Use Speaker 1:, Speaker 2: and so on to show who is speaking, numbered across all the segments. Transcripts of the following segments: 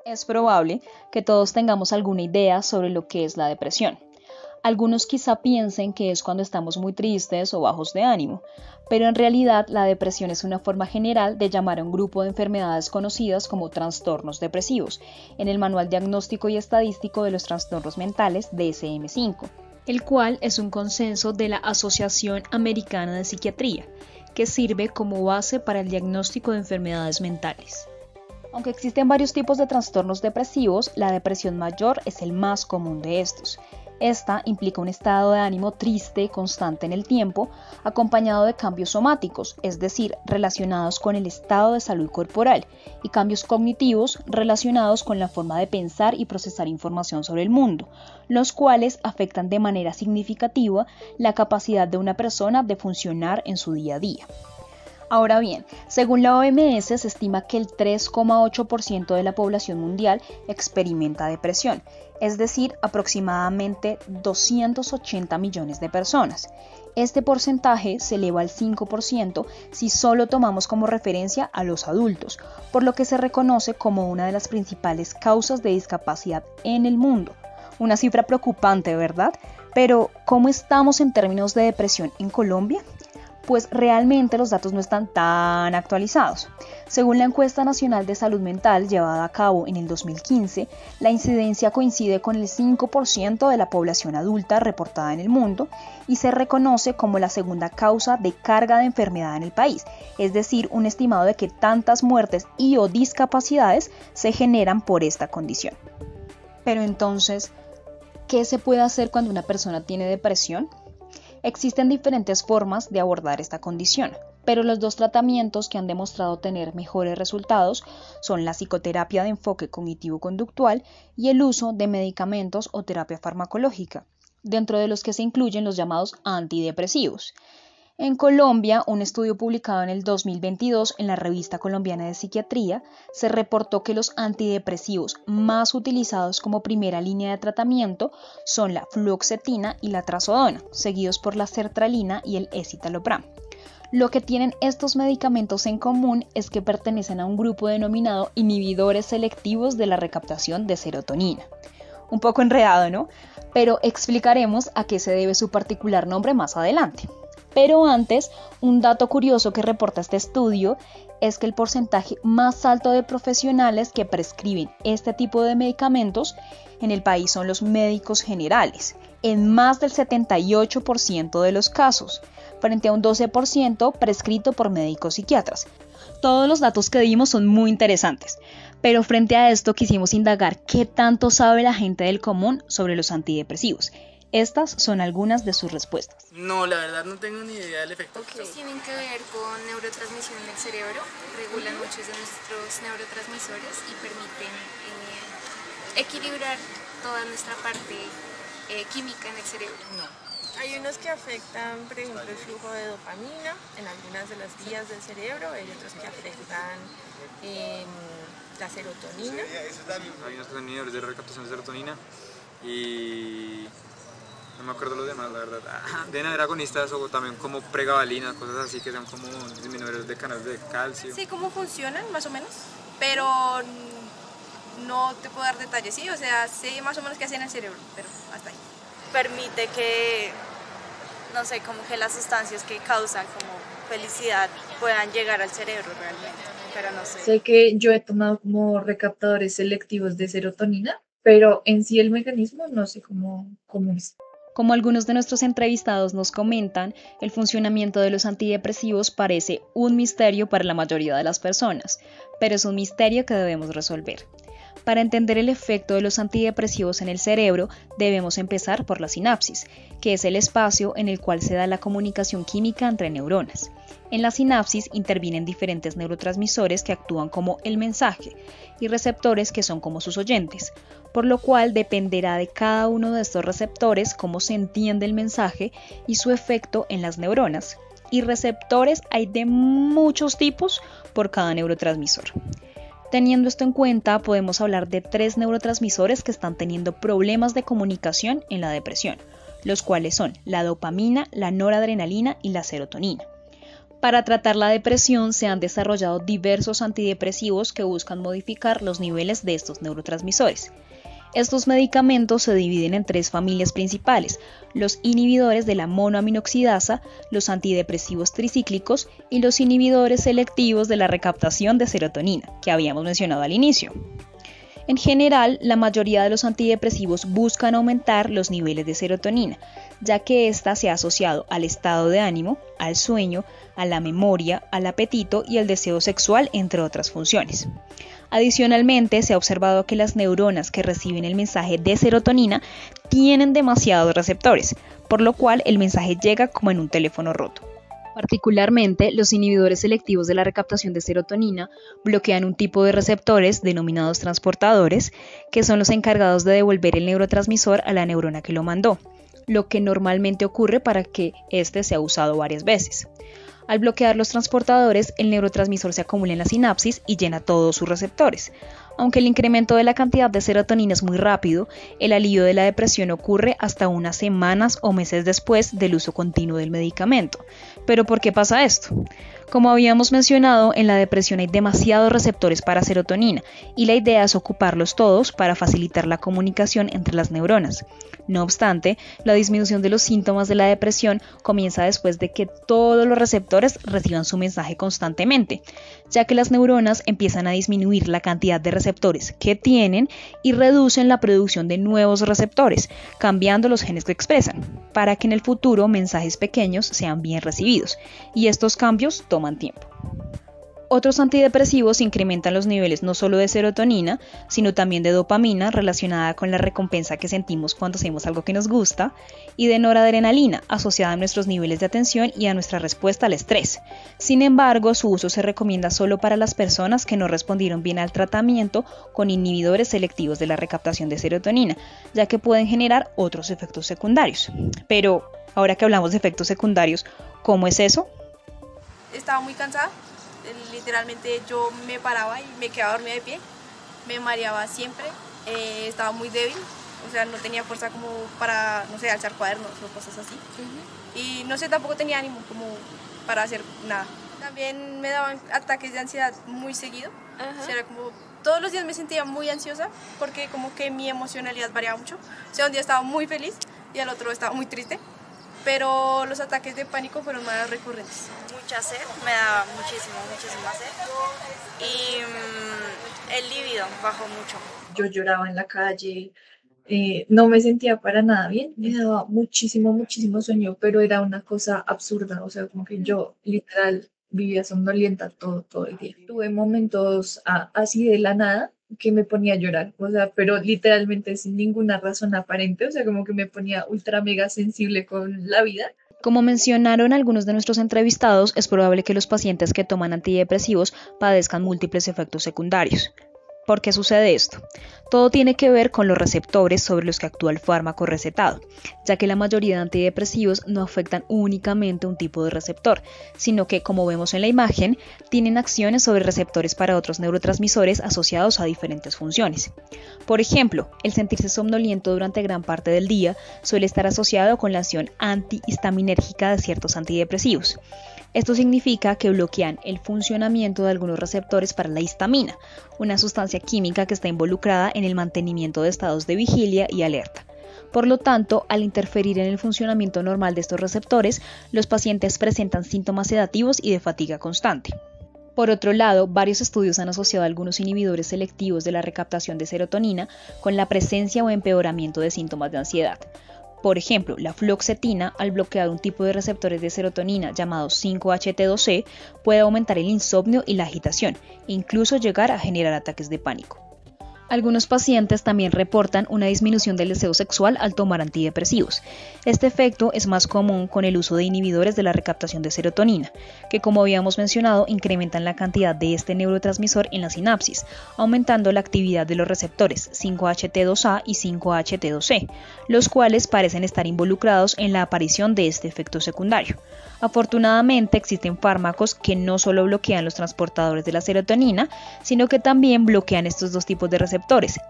Speaker 1: Es probable que todos tengamos alguna idea sobre lo que es la depresión. Algunos quizá piensen que es cuando estamos muy tristes o bajos de ánimo, pero en realidad la depresión es una forma general de llamar a un grupo de enfermedades conocidas como trastornos depresivos, en el Manual Diagnóstico y Estadístico de los Trastornos Mentales DSM-5, el cual es un consenso de la Asociación Americana de Psiquiatría, que sirve como base para el diagnóstico de enfermedades mentales. Aunque existen varios tipos de trastornos depresivos, la depresión mayor es el más común de estos. Esta implica un estado de ánimo triste constante en el tiempo, acompañado de cambios somáticos, es decir, relacionados con el estado de salud corporal, y cambios cognitivos relacionados con la forma de pensar y procesar información sobre el mundo, los cuales afectan de manera significativa la capacidad de una persona de funcionar en su día a día. Ahora bien, según la OMS se estima que el 3,8% de la población mundial experimenta depresión, es decir, aproximadamente 280 millones de personas. Este porcentaje se eleva al 5% si solo tomamos como referencia a los adultos, por lo que se reconoce como una de las principales causas de discapacidad en el mundo. Una cifra preocupante, ¿verdad? Pero, ¿cómo estamos en términos de depresión en Colombia? Pues realmente los datos no están tan actualizados. Según la encuesta nacional de salud mental llevada a cabo en el 2015, la incidencia coincide con el 5% de la población adulta reportada en el mundo y se reconoce como la segunda causa de carga de enfermedad en el país, es decir, un estimado de que tantas muertes y o discapacidades se generan por esta condición. Pero entonces, ¿qué se puede hacer cuando una persona tiene depresión? Existen diferentes formas de abordar esta condición, pero los dos tratamientos que han demostrado tener mejores resultados son la psicoterapia de enfoque cognitivo-conductual y el uso de medicamentos o terapia farmacológica, dentro de los que se incluyen los llamados antidepresivos. En Colombia, un estudio publicado en el 2022 en la Revista Colombiana de Psiquiatría se reportó que los antidepresivos más utilizados como primera línea de tratamiento son la fluoxetina y la trazodona, seguidos por la sertralina y el escitalopram. Lo que tienen estos medicamentos en común es que pertenecen a un grupo denominado inhibidores selectivos de la recaptación de serotonina. Un poco enredado, ¿no? Pero explicaremos a qué se debe su particular nombre más adelante. Pero antes, un dato curioso que reporta este estudio es que el porcentaje más alto de profesionales que prescriben este tipo de medicamentos en el país son los médicos generales, en más del 78% de los casos, frente a un 12% prescrito por médicos psiquiatras. Todos los datos que dimos son muy interesantes, pero frente a esto quisimos indagar qué tanto sabe la gente del común sobre los antidepresivos. Estas son algunas de sus respuestas.
Speaker 2: No, la verdad no tengo ni idea del efecto.
Speaker 3: Tienen que ver con neurotransmisión en el cerebro, regulan muchos de nuestros neurotransmisores y permiten equilibrar toda nuestra parte química en el cerebro.
Speaker 2: No.
Speaker 4: Hay unos que afectan, por ejemplo, el flujo de dopamina en algunas de las vías del cerebro, hay otros que afectan la serotonina.
Speaker 5: Hay unos que son inhibidores de recaptación de serotonina y no me acuerdo los demás, la verdad. Deben haber agonistas o también como pregabalina, cosas así que son como disminuidores de canales de calcio.
Speaker 6: Sí, cómo funcionan más o menos, pero no te puedo dar detalles, sí, o sea, sé más o menos qué hacen en el cerebro, pero hasta ahí.
Speaker 7: Permite que, no sé, como que las sustancias que causan como felicidad puedan llegar al cerebro realmente, pero no sé.
Speaker 8: Sé que yo he tomado como recaptadores selectivos de serotonina, pero en sí el mecanismo no sé cómo es.
Speaker 1: Como algunos de nuestros entrevistados nos comentan, el funcionamiento de los antidepresivos parece un misterio para la mayoría de las personas, pero es un misterio que debemos resolver. Para entender el efecto de los antidepresivos en el cerebro, debemos empezar por la sinapsis, que es el espacio en el cual se da la comunicación química entre neuronas. En la sinapsis intervienen diferentes neurotransmisores que actúan como el mensaje y receptores que son como sus oyentes, por lo cual dependerá de cada uno de estos receptores cómo se entiende el mensaje y su efecto en las neuronas. Y receptores hay de muchos tipos por cada neurotransmisor. Teniendo esto en cuenta, podemos hablar de 3 neurotransmisores que están teniendo problemas de comunicación en la depresión, los cuales son la dopamina, la noradrenalina y la serotonina. Para tratar la depresión se han desarrollado diversos antidepresivos que buscan modificar los niveles de estos neurotransmisores. Estos medicamentos se dividen en 3 familias principales: los inhibidores de la monoaminoxidasa, los antidepresivos tricíclicos y los inhibidores selectivos de la recaptación de serotonina, que habíamos mencionado al inicio. En general, la mayoría de los antidepresivos buscan aumentar los niveles de serotonina, ya que ésta se ha asociado al estado de ánimo, al sueño, a la memoria, al apetito y al deseo sexual, entre otras funciones. Adicionalmente, se ha observado que las neuronas que reciben el mensaje de serotonina tienen demasiados receptores, por lo cual el mensaje llega como en un teléfono roto. Particularmente, los inhibidores selectivos de la recaptación de serotonina bloquean un tipo de receptores denominados transportadores, que son los encargados de devolver el neurotransmisor a la neurona que lo mandó, lo que normalmente ocurre para que éste sea usado varias veces. Al bloquear los transportadores, el neurotransmisor se acumula en la sinapsis y llena todos sus receptores. Aunque el incremento de la cantidad de serotonina es muy rápido, el alivio de la depresión ocurre hasta unas semanas o meses después del uso continuo del medicamento. ¿Pero por qué pasa esto? Como habíamos mencionado, en la depresión hay demasiados receptores para serotonina y la idea es ocuparlos todos para facilitar la comunicación entre las neuronas. No obstante, la disminución de los síntomas de la depresión comienza después de que todos los receptores reciban su mensaje constantemente, ya que las neuronas empiezan a disminuir la cantidad de receptores que tienen y reducen la producción de nuevos receptores, cambiando los genes que expresan, para que en el futuro mensajes pequeños sean bien recibidos, y estos cambios toman tiempo. Otros antidepresivos incrementan los niveles no solo de serotonina, sino también de dopamina, relacionada con la recompensa que sentimos cuando hacemos algo que nos gusta, y de noradrenalina, asociada a nuestros niveles de atención y a nuestra respuesta al estrés. Sin embargo, su uso se recomienda solo para las personas que no respondieron bien al tratamiento con inhibidores selectivos de la recaptación de serotonina, ya que pueden generar otros efectos secundarios. Pero, ahora que hablamos de efectos secundarios, ¿cómo es eso?
Speaker 6: Estaba muy cansada. Literalmente yo me paraba y me quedaba dormida de pie, me mareaba siempre, estaba muy débil, o sea, no tenía fuerza como para, no sé, alzar cuadernos o cosas así. Y no sé, tampoco tenía ánimo como para hacer nada. También me daban ataques de ansiedad muy seguido, o sea, era como todos los días me sentía muy ansiosa porque como que mi emocionalidad variaba mucho. O sea, un día estaba muy feliz y al otro estaba muy triste. Pero los ataques de pánico fueron más recurrentes.
Speaker 7: Mucha sed, me daba muchísima sed. Y el líbido bajó mucho.
Speaker 8: Yo lloraba en la calle, no me sentía para nada bien, me daba muchísimo sueño, pero era una cosa absurda, o sea, como que yo literal vivía somnolienta todo el día. Tuve momentos así de la nada que me ponía a llorar, o sea, pero literalmente sin ninguna razón aparente, o sea, como que me ponía ultra mega sensible con la vida.
Speaker 1: Como mencionaron algunos de nuestros entrevistados, es probable que los pacientes que toman antidepresivos padezcan múltiples efectos secundarios. ¿Por qué sucede esto? Todo tiene que ver con los receptores sobre los que actúa el fármaco recetado, ya que la mayoría de antidepresivos no afectan únicamente un tipo de receptor, sino que, como vemos en la imagen, tienen acciones sobre receptores para otros neurotransmisores asociados a diferentes funciones. Por ejemplo, el sentirse somnoliento durante gran parte del día suele estar asociado con la acción antihistaminérgica de ciertos antidepresivos. Esto significa que bloquean el funcionamiento de algunos receptores para la histamina, una sustancia química que está involucrada en el mantenimiento de estados de vigilia y alerta. Por lo tanto, al interferir en el funcionamiento normal de estos receptores, los pacientes presentan síntomas sedativos y de fatiga constante. Por otro lado, varios estudios han asociado algunos inhibidores selectivos de la recaptación de serotonina con la presencia o empeoramiento de síntomas de ansiedad. Por ejemplo, la fluoxetina, al bloquear un tipo de receptores de serotonina llamados 5-HT2C, puede aumentar el insomnio y la agitación, e incluso llegar a generar ataques de pánico. Algunos pacientes también reportan una disminución del deseo sexual al tomar antidepresivos. Este efecto es más común con el uso de inhibidores de la recaptación de serotonina, que como habíamos mencionado incrementan la cantidad de este neurotransmisor en la sinapsis, aumentando la actividad de los receptores 5-HT2A y 5-HT2C, los cuales parecen estar involucrados en la aparición de este efecto secundario. Afortunadamente existen fármacos que no solo bloquean los transportadores de la serotonina, sino que también bloquean estos dos tipos de receptores,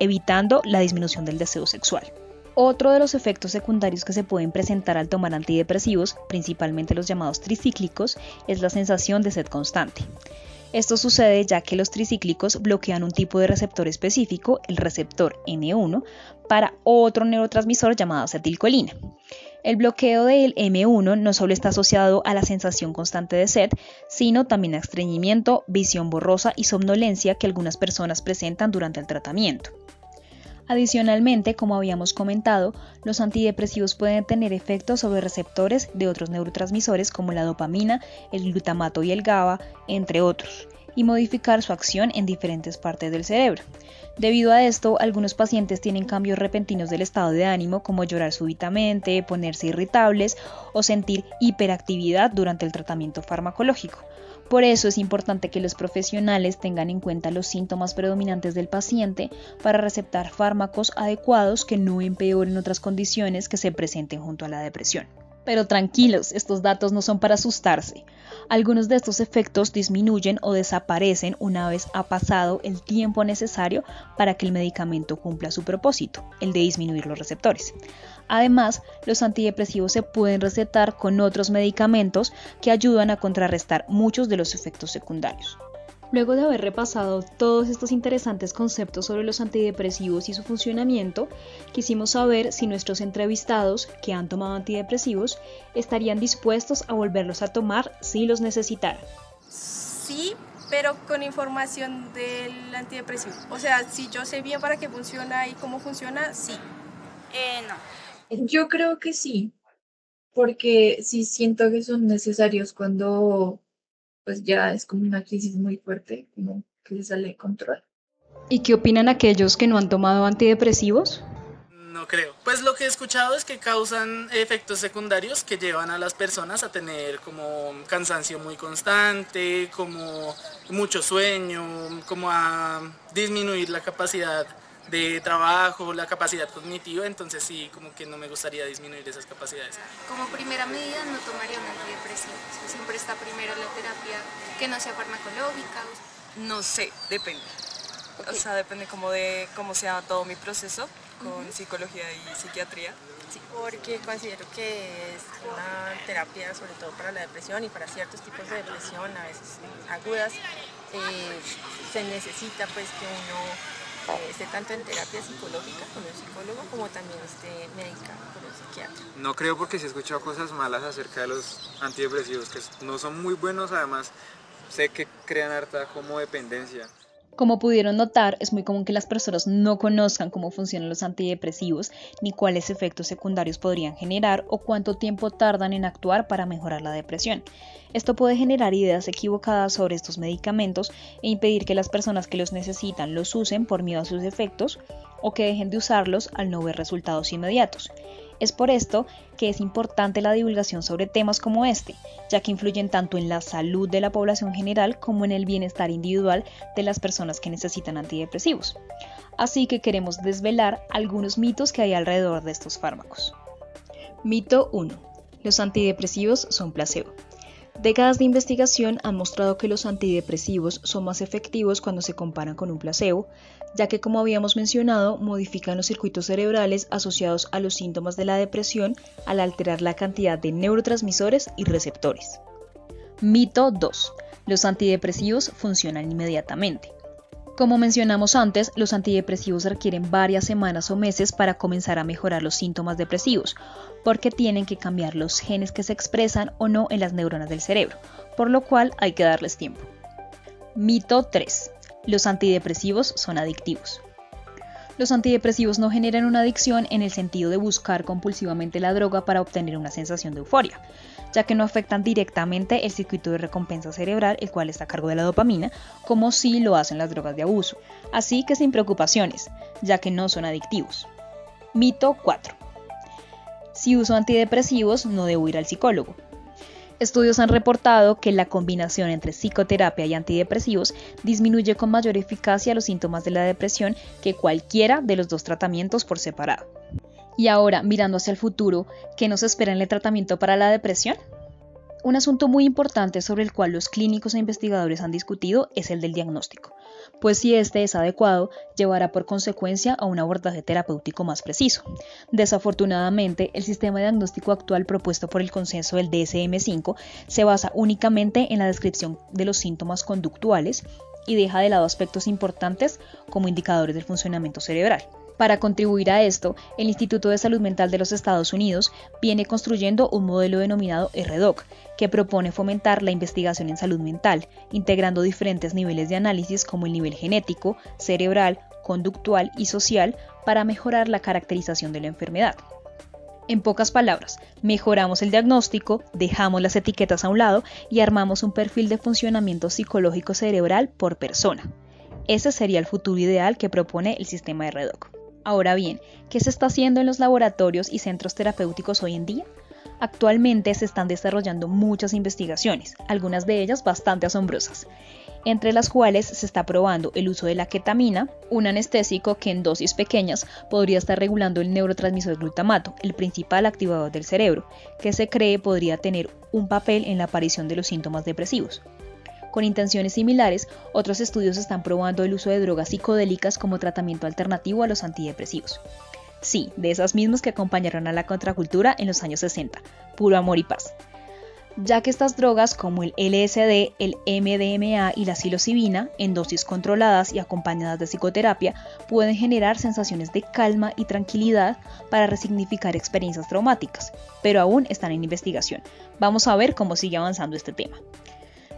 Speaker 1: evitando la disminución del deseo sexual. Otro de los efectos secundarios que se pueden presentar al tomar antidepresivos, principalmente los llamados tricíclicos, es la sensación de sed constante. Esto sucede ya que los tricíclicos bloquean un tipo de receptor específico, el receptor M1, para otro neurotransmisor llamado acetilcolina. El bloqueo del M1 no solo está asociado a la sensación constante de sed, sino también a estreñimiento, visión borrosa y somnolencia que algunas personas presentan durante el tratamiento. Adicionalmente, como habíamos comentado, los antidepresivos pueden tener efectos sobre receptores de otros neurotransmisores como la dopamina, el glutamato y el GABA, entre otros, y modificar su acción en diferentes partes del cerebro. Debido a esto, algunos pacientes tienen cambios repentinos del estado de ánimo como llorar súbitamente, ponerse irritables o sentir hiperactividad durante el tratamiento farmacológico. Por eso es importante que los profesionales tengan en cuenta los síntomas predominantes del paciente para recetar fármacos adecuados que no empeoren otras condiciones que se presenten junto a la depresión. Pero tranquilos, estos datos no son para asustarse. Algunos de estos efectos disminuyen o desaparecen una vez ha pasado el tiempo necesario para que el medicamento cumpla su propósito, el de disminuir los receptores. Además, los antidepresivos se pueden recetar con otros medicamentos que ayudan a contrarrestar muchos de los efectos secundarios. Luego de haber repasado todos estos interesantes conceptos sobre los antidepresivos y su funcionamiento, quisimos saber si nuestros entrevistados que han tomado antidepresivos estarían dispuestos a volverlos a tomar si los necesitaran.
Speaker 6: Sí, pero con información del antidepresivo. O sea, si yo sé bien para qué funciona y cómo funciona, sí.
Speaker 7: No.
Speaker 8: Yo creo que sí, porque sí siento que son necesarios cuando pues ya es como una crisis muy fuerte, como que se sale de control.
Speaker 1: ¿Y qué opinan aquellos que no han tomado antidepresivos?
Speaker 2: No creo. Pues lo que he escuchado es que causan efectos secundarios que llevan a las personas a tener como cansancio muy constante, como mucho sueño, como a disminuir la capacidad de trabajo, la capacidad cognitiva, entonces sí, como que no me gustaría disminuir esas capacidades.
Speaker 3: Como primera medida no tomaría un antidepresivo. Siempre está primero la terapia que no sea farmacológica.
Speaker 9: No sé, depende. O sea, depende como de cómo sea todo mi proceso con psicología y psiquiatría.
Speaker 4: Sí, porque considero que es una terapia sobre todo para la depresión y para ciertos tipos de depresión, a veces agudas, se necesita pues que uno esté tanto en terapia psicológica con un psicólogo como también esté médica con un psiquiatra.
Speaker 5: No creo porque sí he escuchado cosas malas acerca de los antidepresivos que no son muy buenos, además sé que crean harta como dependencia.
Speaker 1: Como pudieron notar, es muy común que las personas no conozcan cómo funcionan los antidepresivos, ni cuáles efectos secundarios podrían generar o cuánto tiempo tardan en actuar para mejorar la depresión. Esto puede generar ideas equivocadas sobre estos medicamentos e impedir que las personas que los necesitan los usen por miedo a sus efectos o que dejen de usarlos al no ver resultados inmediatos. Es por esto que es importante la divulgación sobre temas como este, ya que influyen tanto en la salud de la población general como en el bienestar individual de las personas que necesitan antidepresivos. Así que queremos desvelar algunos mitos que hay alrededor de estos fármacos. Mito 1. Los antidepresivos son placebo. Décadas de investigación han mostrado que los antidepresivos son más efectivos cuando se comparan con un placebo, ya que, como habíamos mencionado, modifican los circuitos cerebrales asociados a los síntomas de la depresión al alterar la cantidad de neurotransmisores y receptores. Mito 2. Los antidepresivos funcionan inmediatamente. Como mencionamos antes, los antidepresivos requieren varias semanas o meses para comenzar a mejorar los síntomas depresivos, porque tienen que cambiar los genes que se expresan o no en las neuronas del cerebro, por lo cual hay que darles tiempo. Mito 3. Los antidepresivos son adictivos. Los antidepresivos no generan una adicción en el sentido de buscar compulsivamente la droga para obtener una sensación de euforia, ya que no afectan directamente el circuito de recompensa cerebral, el cual está a cargo de la dopamina, como sí lo hacen las drogas de abuso. Así que sin preocupaciones, ya que no son adictivos. Mito 4. Si uso antidepresivos, no debo ir al psicólogo. Estudios han reportado que la combinación entre psicoterapia y antidepresivos disminuye con mayor eficacia los síntomas de la depresión que cualquiera de los dos tratamientos por separado. Y ahora, mirando hacia el futuro, ¿qué nos espera en el tratamiento para la depresión? Un asunto muy importante sobre el cual los clínicos e investigadores han discutido es el del diagnóstico, pues si este es adecuado, llevará por consecuencia a un abordaje terapéutico más preciso. Desafortunadamente, el sistema diagnóstico actual propuesto por el consenso del DSM-5 se basa únicamente en la descripción de los síntomas conductuales y deja de lado aspectos importantes como indicadores del funcionamiento cerebral. Para contribuir a esto, el Instituto de Salud Mental de los Estados Unidos viene construyendo un modelo denominado RDoC, que propone fomentar la investigación en salud mental, integrando diferentes niveles de análisis como el nivel genético, cerebral, conductual y social para mejorar la caracterización de la enfermedad. En pocas palabras, mejoramos el diagnóstico, dejamos las etiquetas a un lado y armamos un perfil de funcionamiento psicológico cerebral por persona. Ese sería el futuro ideal que propone el sistema RDoC. Ahora bien, ¿qué se está haciendo en los laboratorios y centros terapéuticos hoy en día? Actualmente se están desarrollando muchas investigaciones, algunas de ellas bastante asombrosas, entre las cuales se está probando el uso de la ketamina, un anestésico que en dosis pequeñas podría estar regulando el neurotransmisor glutamato, el principal activador del cerebro, que se cree podría tener un papel en la aparición de los síntomas depresivos. Con intenciones similares, otros estudios están probando el uso de drogas psicodélicas como tratamiento alternativo a los antidepresivos. Sí, de esas mismas que acompañaron a la contracultura en los años 60, puro amor y paz. Ya que estas drogas como el LSD, el MDMA y la psilocibina, en dosis controladas y acompañadas de psicoterapia, pueden generar sensaciones de calma y tranquilidad para resignificar experiencias traumáticas, pero aún están en investigación. Vamos a ver cómo sigue avanzando este tema.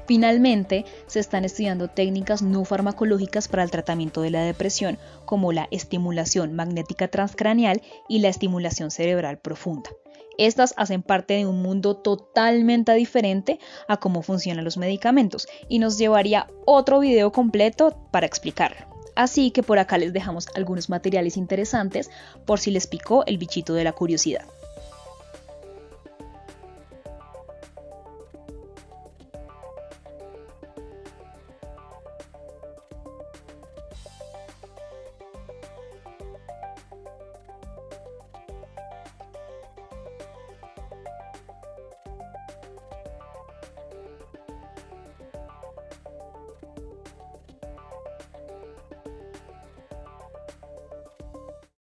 Speaker 1: Finalmente, se están estudiando técnicas no farmacológicas para el tratamiento de la depresión, como la estimulación magnética transcraneal y la estimulación cerebral profunda. Estas hacen parte de un mundo totalmente diferente a cómo funcionan los medicamentos y nos llevaría otro video completo para explicarlo. Así que por acá les dejamos algunos materiales interesantes por si les picó el bichito de la curiosidad.